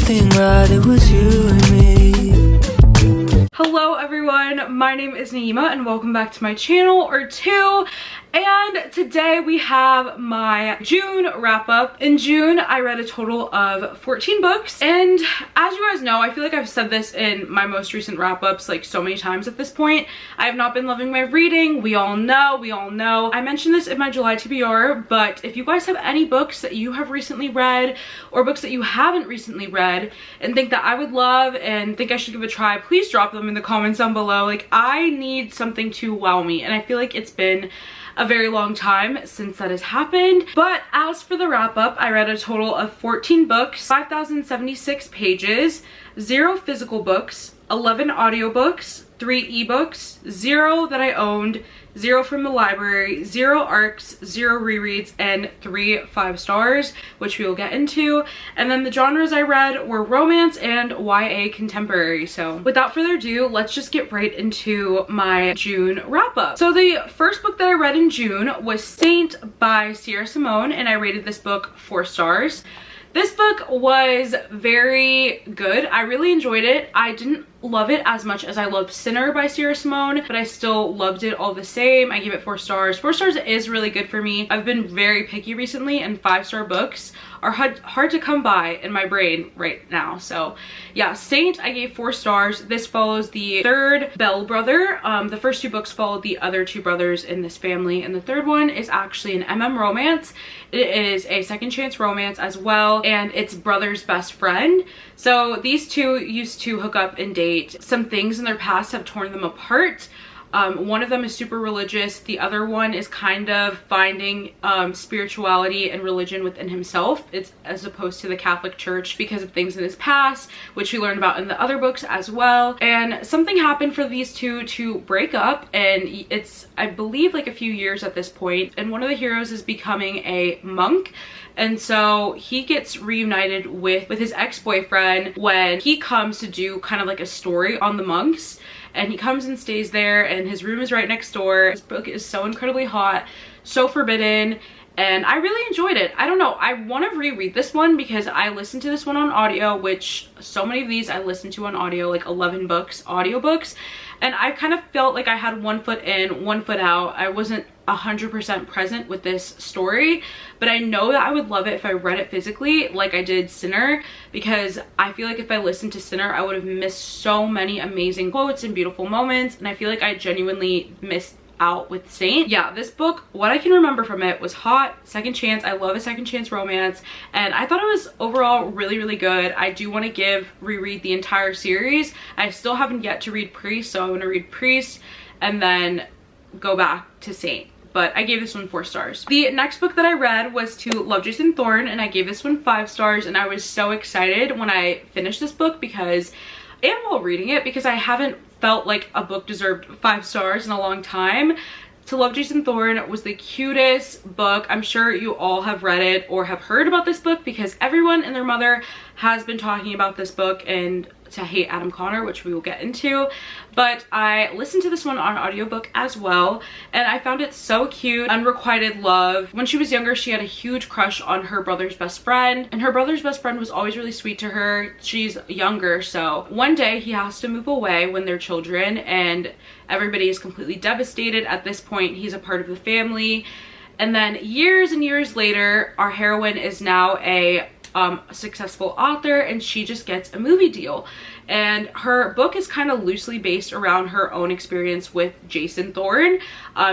everything right, it was you and me. Hello everyone, my name is Nayeema and welcome back to my channel, or two. And today we have my June wrap up. In June, I read a total of 14 books. And as you guys know, I feel like I've said this in my most recent wrap ups like so many times at this point. I have not been loving my reading. We all know. I mentioned this in my July TBR, but if you guys have any books that you have recently read or books that you haven't recently read and think that I would love and think I should give a try, please drop them in the comments down below. Like, I need something to wow me, and I feel like it's been a very long time since that has happened. But as for the wrap up, I read a total of 14 books, 5,076 pages, 0 physical books, 11 audiobooks, 3 ebooks, 0 that I owned, 0 from the library, 0 arcs, 0 rereads, and 3 5 stars, which we will get into. And then the genres I read were romance and YA contemporary. So without further ado, let's just get right into my June wrap up. So the first book that I read in June was Saint by Sierra Simone, and I rated this book 4 stars. This book was very good. I really enjoyed it. I didn't love it as much as I loved Sinner by Sierra Simone, but I still loved it all the same. I gave it 4 stars. 4 stars is really good for me. I've been very picky recently, and 5-star books are hard to come by in my brain right now. So yeah, Saint I gave 4 stars. This follows the third Bell brother. The first 2 books followed the other 2 brothers in this family, and the third one is actually an MM romance. It is a second chance romance as well, and it's brother's best friend. So these two used to hook up and date. Some things in their past have torn them apart. One of them is super religious. The other one is kind of finding spirituality and religion within himself. It's as opposed to the Catholic Church because of things in his past, which we learned about in the other books as well. And something happened for these two to break up, and it's, I believe, like a few years at this point. And one of the heroes is becoming a monk. And so he gets reunited with his ex-boyfriend when he comes to do kind of like a story on the monks. And he comes and stays there, and his room is right next door. This book is so incredibly hot, so forbidden, and I really enjoyed it. I don't know, I want to reread this one because I listened to this one on audio, which so many of these I listened to on audio, like 11 books, audiobooks, and I kind of felt like I had one foot in, one foot out. I wasn't 100% present with this story, but I know that I would love it if I read it physically like I did Sinner, because I feel like if I listened to Sinner, I would have missed so many amazing quotes and beautiful moments, and I feel like I genuinely missed out with Saint. Yeah, this book, what I can remember from it was hot, second chance. I love a second chance romance, and I thought it was overall really good. I do want to reread the entire series. I still haven't yet to read Priest, so I'm going to read Priest and then go back to Saint. But I gave this one 4 stars. The next book that I read was To Love Jason Thorne, and I gave this one 5 stars, and I was so excited when I finished this book because, and while reading it, because I haven't felt like a book deserved 5 stars in a long time. To Love Jason Thorne was the cutest book. I'm sure you all have read it or have heard about this book because everyone and their mother has been talking about this book, and To Hate Adam Connor, which we will get into. But I listened to this one on audiobook as well, and I found it so cute. Unrequited love. When she was younger, she had a huge crush on her brother's best friend, and her brother's best friend was always really sweet to her. She's younger, so one day he has to move away when they're children, and everybody is completely devastated. At this point, he's a part of the family. And then years and years later, our heroine is now a successful author, and she just gets a movie deal, and her book is kind of loosely based around her own experience with Jason Thorne.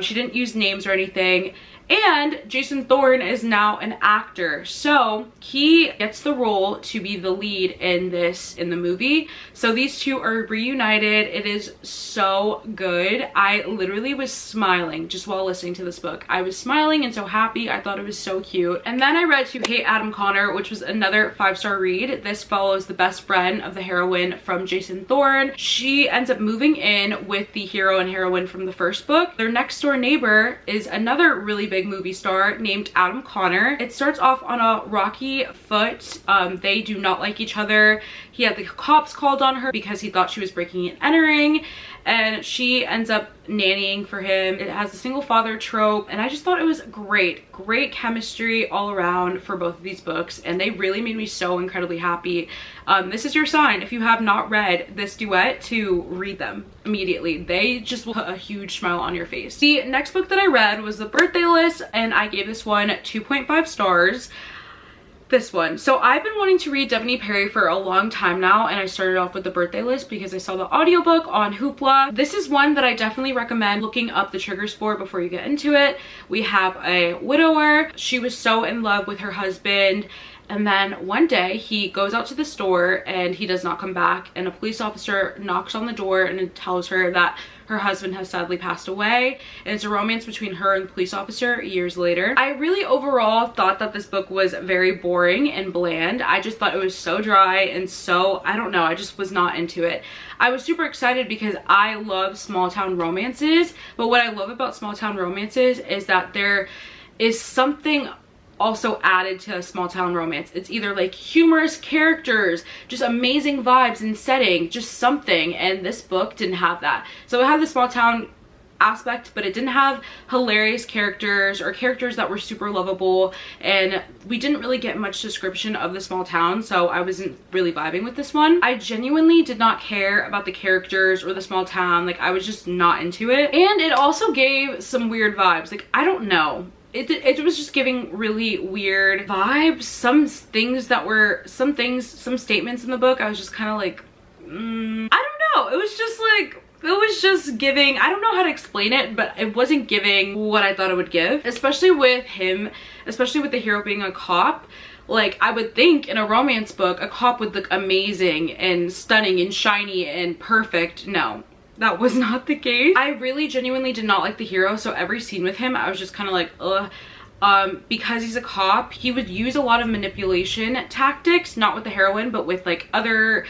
She didn't use names or anything, and Jason Thorne is now an actor, so he gets the role to be the lead in the movie. So these two are reunited. It is so good. I literally was smiling just while listening to this book. I was smiling and so happy. I thought it was so cute. And then I read To Hate Adam Connor, which was another 5-star read. This follows the best friend of the heroine from Jason Thorne. She ends up moving in with the hero and heroine from the first book. Their next door neighbor is another really big movie star named Adam Connor. It starts off on a rocky foot. They do not like each other. He had the cops called on her because he thought she was breaking and entering, and she ends up nannying for him. It has the single father trope, and I just thought it was great chemistry all around for both of these books, and they really made me so incredibly happy. This is your sign, if you have not read this duet, to read them immediately. They just will put a huge smile on your face. The next book that I read was The Birthday List, and I gave this one 2.5 stars. This one. So I've been wanting to read Devney Perry for a long time now, and I started off with The Birthday List because I saw the audiobook on Hoopla. This is one that I definitely recommend looking up the triggers for before you get into it. We have a widower. She was so in love with her husband, and then one day he goes out to the store and he does not come back, and a police officer knocks on the door and tells her that her husband has sadly passed away, and it's a romance between her and the police officer years later. I really overall thought that this book was very boring and bland. I just thought it was so dry and so, I don't know, I just was not into it. I was super excited because I love small town romances, but what I love about small town romances is that there is something also added to a small town romance. It's either like humorous characters, just amazing vibes and setting, just something, and this book didn't have that. So it had the small town aspect, but it didn't have hilarious characters or characters that were super lovable, and we didn't really get much description of the small town, so I wasn't really vibing with this one. I genuinely did not care about the characters or the small town. Like, I was just not into it, and it also gave some weird vibes. Like, I don't know, it was just giving really weird vibes. Some statements in the book, I was just kind of like, I don't know. It was just like, it was just giving, I don't know how to explain it, but it wasn't giving what I thought it would give, especially with him, especially with the hero being a cop. Like, I would think in a romance book, a cop would look amazing and stunning and shiny and perfect. No. That was not the case. I really genuinely did not like the hero, so every scene with him, I was just kind of like, ugh. Because he's a cop, he would use a lot of manipulation tactics, not with the heroine, but with like other,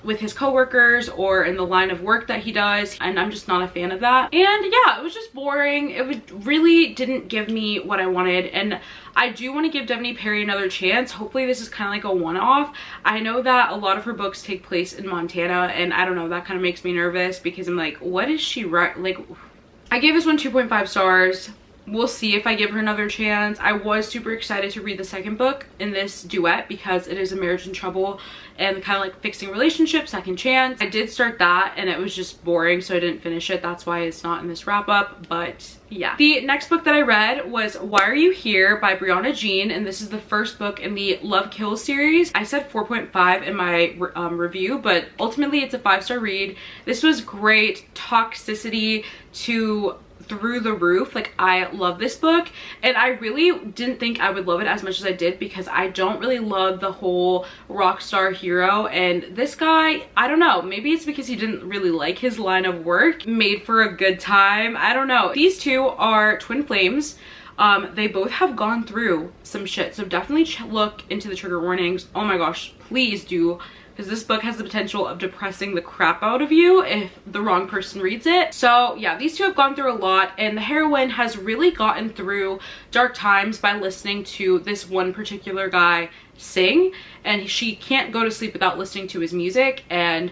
with his coworkers or in the line of work that he does, and I'm just not a fan of that. And yeah, it was just boring. It really didn't give me what I wanted, and I do want to give Devney Perry another chance. Hopefully this is kind of like a one-off. I know that a lot of her books take place in Montana, and I don't know, that kind of makes me nervous because I'm like, what is she right? Like, I gave this one 2.5 stars. We'll see if I give her another chance. I was super excited to read the second book in this duet because it is a marriage in trouble and kind of like fixing relationships, second chance. I did start that and it was just boring, so I didn't finish it. That's why it's not in this wrap up, but yeah. The next book that I read was Why Are You Here by Brianna Jean, and this is the first book in the Love Kills series. I said 4.5 in my review, but ultimately it's a 5-star read. This was great. Toxicity through the roof. Like, I love this book, and I really didn't think I would love it as much as I did because I don't really love the whole rock star hero, and this guy, I don't know, maybe it's because he didn't really like his line of work. Made for a good time, I don't know. These two are twin flames. They both have gone through some shit, so definitely look into the trigger warnings. Oh my gosh, please do, because this book has the potential of depressing the crap out of you if the wrong person reads it. So yeah, these two have gone through a lot, and the heroine has really gotten through dark times by listening to this one particular guy sing, and she can't go to sleep without listening to his music. And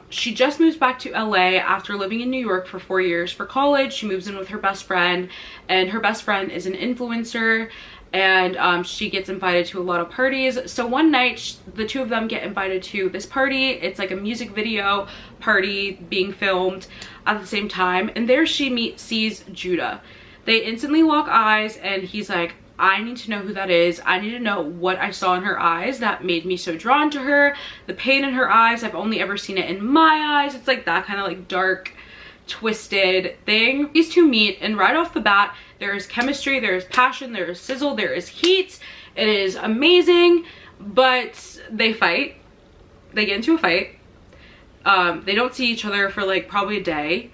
she just moves back to LA after living in New York for 4 years for college. She moves in with her best friend, and her best friend is an influencer, and she gets invited to a lot of parties. So one night the two of them get invited to this party. It's like a music video party being filmed at the same time, and there she sees Judah. They instantly lock eyes, and he's like, I need to know who that is. I need to know what I saw in her eyes that made me so drawn to her. The pain in her eyes, I've only ever seen it in my eyes. It's like that kind of like dark, twisted thing. These two meet, and right off the bat, there is chemistry, there is passion, there is sizzle, there is heat. It is amazing, but they fight. They get into a fight. They don't see each other for like probably a day.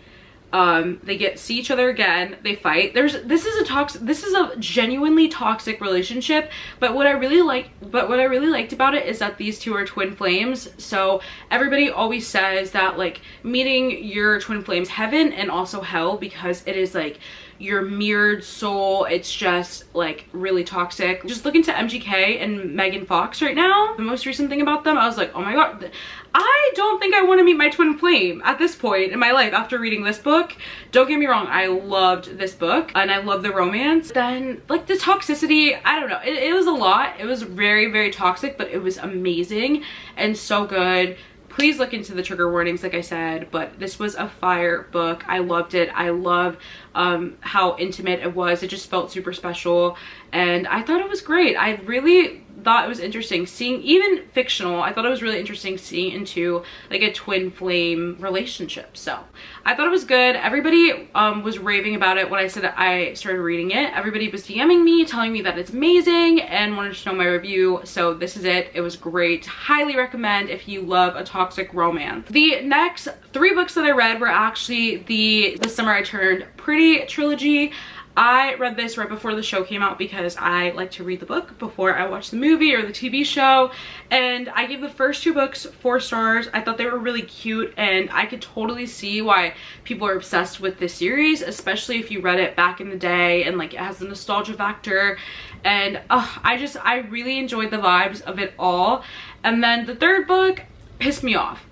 They see each other again, they fight. This is a genuinely toxic relationship, but what I really liked about it is that these two are twin flames. So everybody always says that like meeting your twin flames heaven and also hell, because it is like your mirrored soul. It's just like really toxic. Just look into MGK and Megan Fox right now. The most recent thing about them, I was like, oh my god, I don't think I want to meet my twin flame at this point in my life after reading this book. Don't get me wrong, I loved this book and I love the romance. Then like the toxicity, I don't know, it was a lot. It was very, very toxic, but it was amazing and so good. Please look into the trigger warnings like I said, but this was a fire book. I loved it. I love how intimate it was. It just felt super special and I thought it was great. I really thought it was interesting seeing, even fictional, I thought it was really interesting seeing into like a twin flame relationship. So I thought it was good. Everybody was raving about it when I said I started reading it. Everybody was DMing me telling me that it's amazing and wanted to know my review. So this is it. It was great. Highly recommend if you love a toxic romance. The next 3 books that I read were actually the Summer I Turned Pretty trilogy. I read this right before the show came out because I like to read the book before I watch the movie or the TV show, and I gave the first 2 books 4 stars. I thought they were really cute and I could totally see why people are obsessed with this series, especially if you read it back in the day and like it has the nostalgia factor. And I really enjoyed the vibes of it all. And then the 3rd book pissed me off.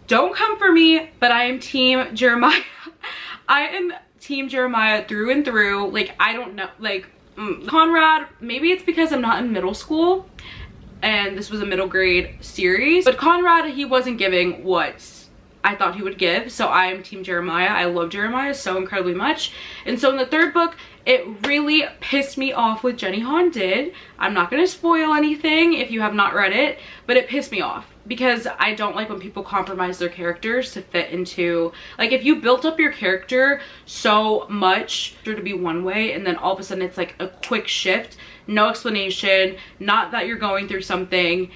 Don't come for me, but I am team Jeremiah. I am team Jeremiah through and through. Like, I don't know, like Conrad, maybe it's because I'm not in middle school and this was a middle grade series, but Conrad, he wasn't giving what I thought he would give. So I am team Jeremiah. I love Jeremiah so incredibly much. And so in the 3rd book, it really pissed me off what Jenny Han did. I'm not going to spoil anything if you have not read it, but it pissed me off because I don't like when people compromise their characters to fit into, like, if you built up your character so much to be one way and then all of a sudden it's like a quick shift, no explanation, not that you're going through something.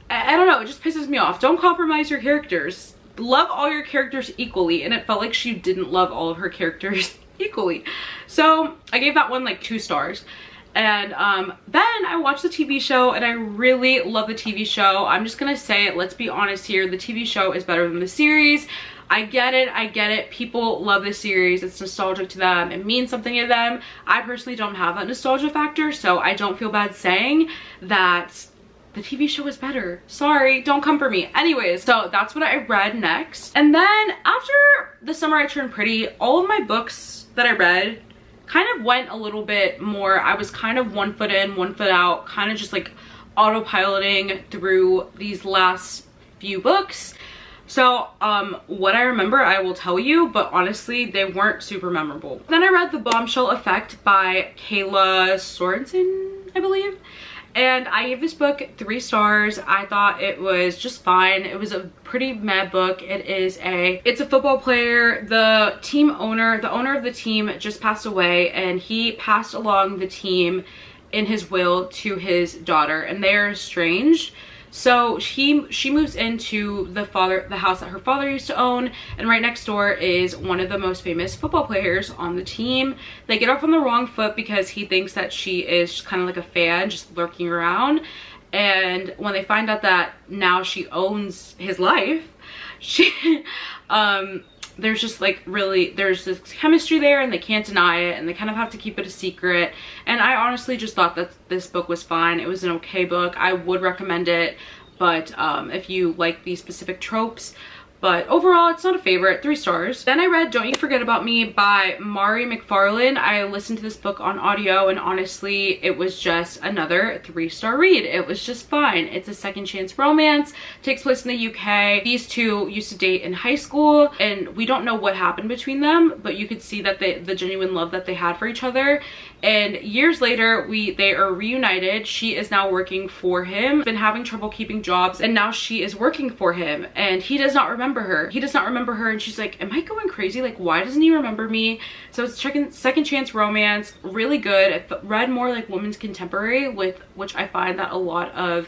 I don't know, it just pisses me off. Don't compromise your characters. Love all your characters equally, and it felt like she didn't love all of her characters equally. So I gave that one like 2 stars. And then I watched the TV show and I really love the TV show. I'm just gonna say it, let's be honest here, the TV show is better than the series. I get it, people love this series, it's nostalgic to them, it means something to them. I personally don't have that nostalgia factor, so I don't feel bad saying that the TV show is better. Sorry, don't come for me. Anyways, so that's what I read next. And then after The Summer I Turned Pretty, all of my books that I read kind of went a little bit more, I was kind of 1 foot in, 1 foot out, kind of just like autopiloting through these last few books. So what I remember I will tell you, but honestly they weren't super memorable. Then I read The Bombshell Effect by 𝓿𝓲𝓬𝓲𝓪, I believe. And I gave this book 3 stars. I thought it was just fine. It was a pretty meh book. It's a football player. The owner of the team just passed away, and he passed along the team in his will to his daughter, and they're estranged. So she moves into the house that her father used to own, and right next door is one of the most famous football players on the team. They get off on the wrong foot because he thinks that she is kind of like a fan, just lurking around. And when they find out that now she owns his life, there's just like there's this chemistry there and they can't deny it, and they kind of have to keep it a secret. And I honestly just thought that this book was fine. It was an okay book. I would recommend it, but if you like these specific tropes. But overall, it's not a favorite. 3 stars. Then I read Don't You Forget About Me by Mari McFarlane. I listened to this book on audio, and honestly, it was just another 3-star read. It was just fine. It's a second chance romance. Takes place in the UK. These 2 used to date in high school, and we don't know what happened between them, but you could see that the genuine love that they had for each other. And years later, they are reunited. She is now working for him. Been having trouble keeping jobs, and now she is working for him, and he does not remember her. He does not remember her, and she's like, am I going crazy? Like, why doesn't he remember me? So it's second chance romance. Really good. It read more like women's contemporary, which I find that a lot of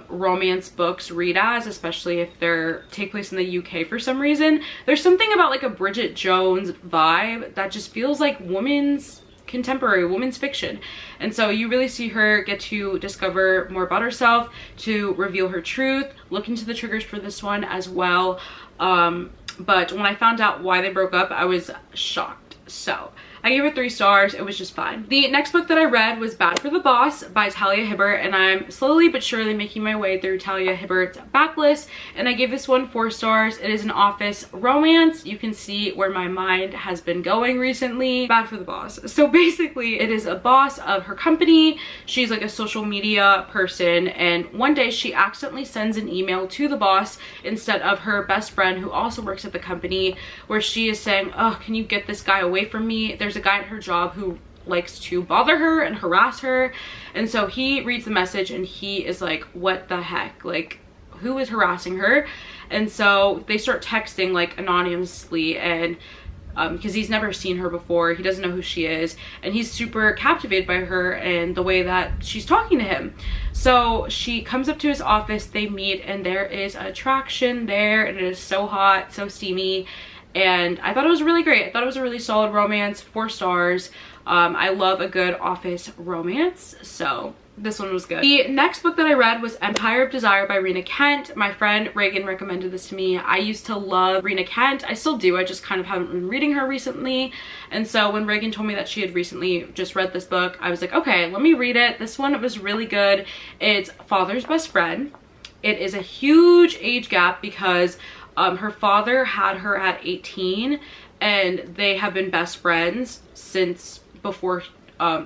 romance books read as, especially if they're take place in the UK for some reason. There's something about like a Bridget Jones vibe that just feels like women's contemporary, women's fiction. And so you really see her get to discover more about herself, to reveal her truth, look into the triggers for this one as well. But when I found out why they broke up, I was shocked. So I gave it 3 stars. It was just fine. The next book that I read was Bad for the Boss by 𝓼𝓸𝓬𝓲𝓪, and I'm slowly but surely making my way through 𝓼𝓸𝓬𝓲's backlist, and I gave this one 4 stars. It is an office romance. You can see where my mind has been going recently. Bad for the Boss. So basically, it is a boss of her company. She's like a social media person, and one day she accidentally sends an email to the boss instead of her best friend who also works at the company, where she is saying, oh, can you get this guy away from me? There's a guy at her job who likes to bother her and harass her. And so he reads the message and he is like, what the heck? Like, who is harassing her? And so they start texting like anonymously, and because he's never seen her before, he doesn't know who she is, and he's super captivated by her and the way that she's talking to him. So she comes up to his office, they meet, and there is attraction there, and it is so hot, so steamy, and I thought it was really great. I thought it was a really solid romance. 4 stars. I love a good office romance, so this one was good. The next book that I read was Empire of Desire by Rena Kent. My friend Reagan recommended this to me. I used to love Rena Kent. I still do. I just kind of haven't been reading her recently. And so when Reagan told me that she had recently just read this book, I was like, okay, let me read it. This one was really good. It's Father's Best Friend. It is a huge age gap because her father had her at 18, and they have been best friends since before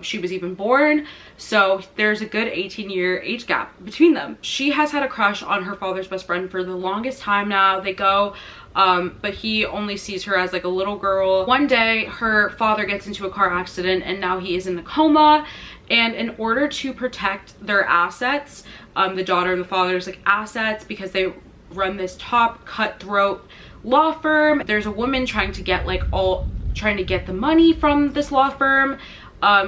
she was even born. So there's a good 18-year age gap between them. She has had a crush on her father's best friend for the longest time now. They go, but he only sees her as like a little girl. One day her father gets into a car accident and now he is in a coma, and in order to protect their assets, the daughter and the father's like assets, because they run this top cutthroat law firm, there's a woman trying to get the money from this law firm.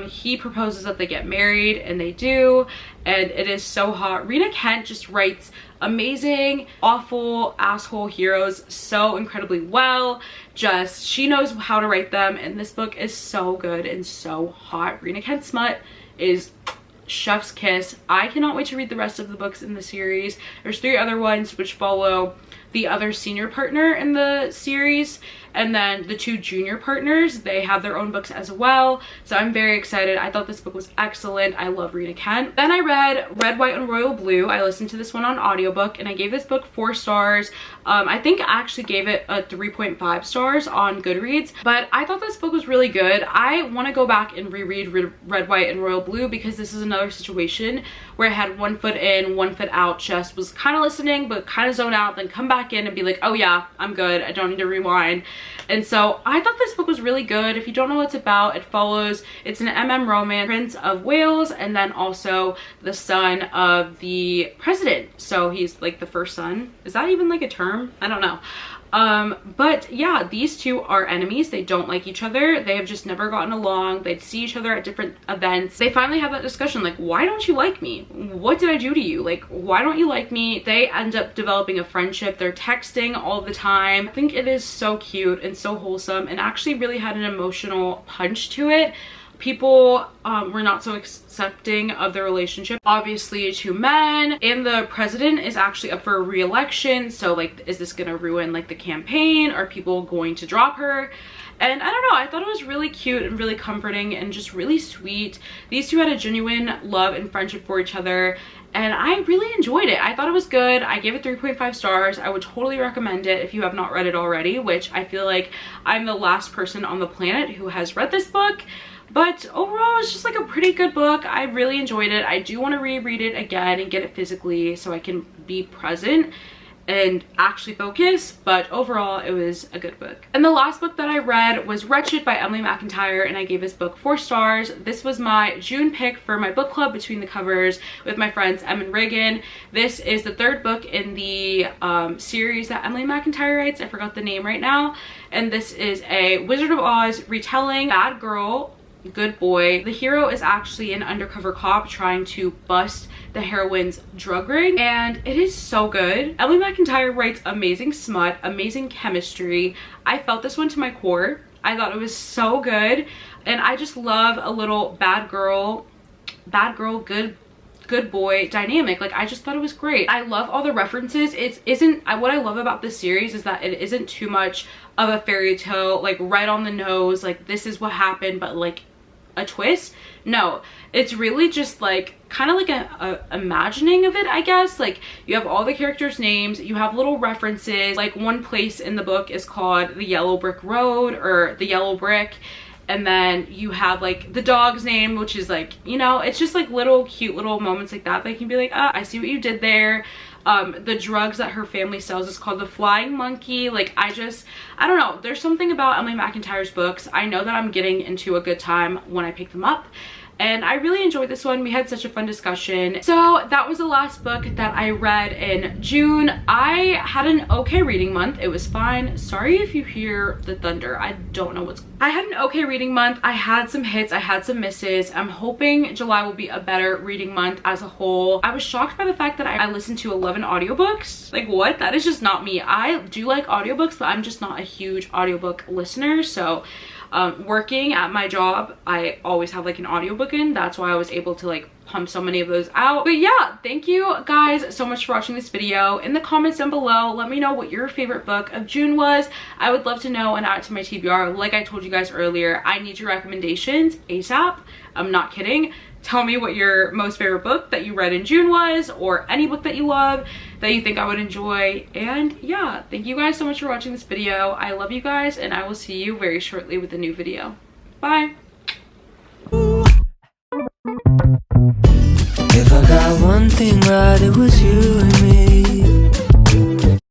He proposes that they get married, and they do, and it is so hot. Rena Kent just writes amazing, awful, asshole heroes so incredibly well. Just, she knows how to write them, and this book is so good and so hot. Rena Kent smut is chef's kiss. I cannot wait to read the rest of the books in the series. There's 3 other ones which follow the other senior partner in the series, and then the 2 junior partners, they have their own books as well. So I'm very excited. I thought this book was excellent. I love Rena Kent. Then I read Red, White, and Royal Blue. I listened to this one on audiobook, and I gave this book 4 stars. I think I actually gave it a 3.5 stars on Goodreads, but I thought this book was really good. I want to go back and reread Red, White, and Royal Blue, because this is another situation where I had 1 foot in, 1 foot out, just was kind of listening but kind of zone out, then come back in and be like, oh yeah, I'm good, I don't need to rewind. And so I thought this book was really good. If you don't know what it's about, it's an romance, Prince of Wales, and then also the son of the president. So he's like the first son. Is that even like a term? I don't know. But yeah, these 2 are enemies. They don't like each other. They have just never gotten along. They'd see each other at different events. They finally have that discussion, like, why don't you like me? What did I do to you? Like, why don't you like me? They end up developing a friendship. They're texting all the time. I think it is so cute and so wholesome, and actually really had an emotional punch to it. People were not so accepting of the relationship, obviously, 2 men, and the president is actually up for re-election. So like, is this gonna ruin like the campaign? Are people going to drop her? And I don't know, I thought it was really cute and really comforting and just really sweet. These 2 had a genuine love and friendship for each other, and I really enjoyed it. I thought it was good. I gave it 3.5 stars. I would totally recommend it if you have not read it already, which I feel like I'm the last person on the planet who has read this book. But overall, it's just like a pretty good book. I really enjoyed it. I do want to reread it again and get it physically so I can be present and actually focus, but overall it was a good book. And the last book that I read was Wretched by Emily McIntyre, and I gave this book 4 stars. This was my June pick for my book club Between the Covers with my friends Em and Reagan. This is the 3rd book in the series that Emily McIntyre writes. I forgot the name right now. And this is a Wizard of Oz retelling. Bad girl, good boy. The hero is actually an undercover cop trying to bust the heroine's drug ring, and it is so good. Emily McIntyre writes amazing smut, amazing chemistry. I felt this one to my core. I thought it was so good, and I just love a little bad girl, good good boy dynamic. Like, I just thought it was great. I love all the references. What I love about this series is that it isn't too much of a fairy tale, like right on the nose, like this is what happened, but like a twist. No, it's really just like kind of like a imagining of it, I guess. Like, you have all the characters' names, you have little references. Like, one place in the book is called the Yellow Brick Road or the Yellow Brick, and then you have like the dog's name, which is like, you know, it's just like little cute little moments like that that you can be like, ah, I see what you did there. The drugs that her family sells is called the Flying Monkey. Like, I don't know, there's something about Emily McIntyre's books. I know that I'm getting into a good time when I pick them up, and I really enjoyed this one. We had such a fun discussion. So that was the last book that I read in June. I had an okay reading month. It was fine. Sorry if you hear the thunder. I don't know I had an okay reading month. I had some hits, I had some misses. I'm hoping July will be a better reading month as a whole. I was shocked by the fact that I listened to 11 audiobooks. Like, what? That is just not me. I do like audiobooks, but I'm just not a huge audiobook listener. So working at my job, I always have like an audiobook in. That's why I was able to like pump so many of those out. But yeah, thank you guys so much for watching this video. In the comments down below, let me know what your favorite book of June was. I would love to know and add it to my TBR. Like I told you guys earlier, I need your recommendations ASAP. I'm not kidding. Tell me what your most favorite book that you read in June was, or any book that you love that you think I would enjoy. And yeah, thank you guys so much for watching this video. I love you guys, and I will see you very shortly with a new video. Bye. If I got one thing right, it was you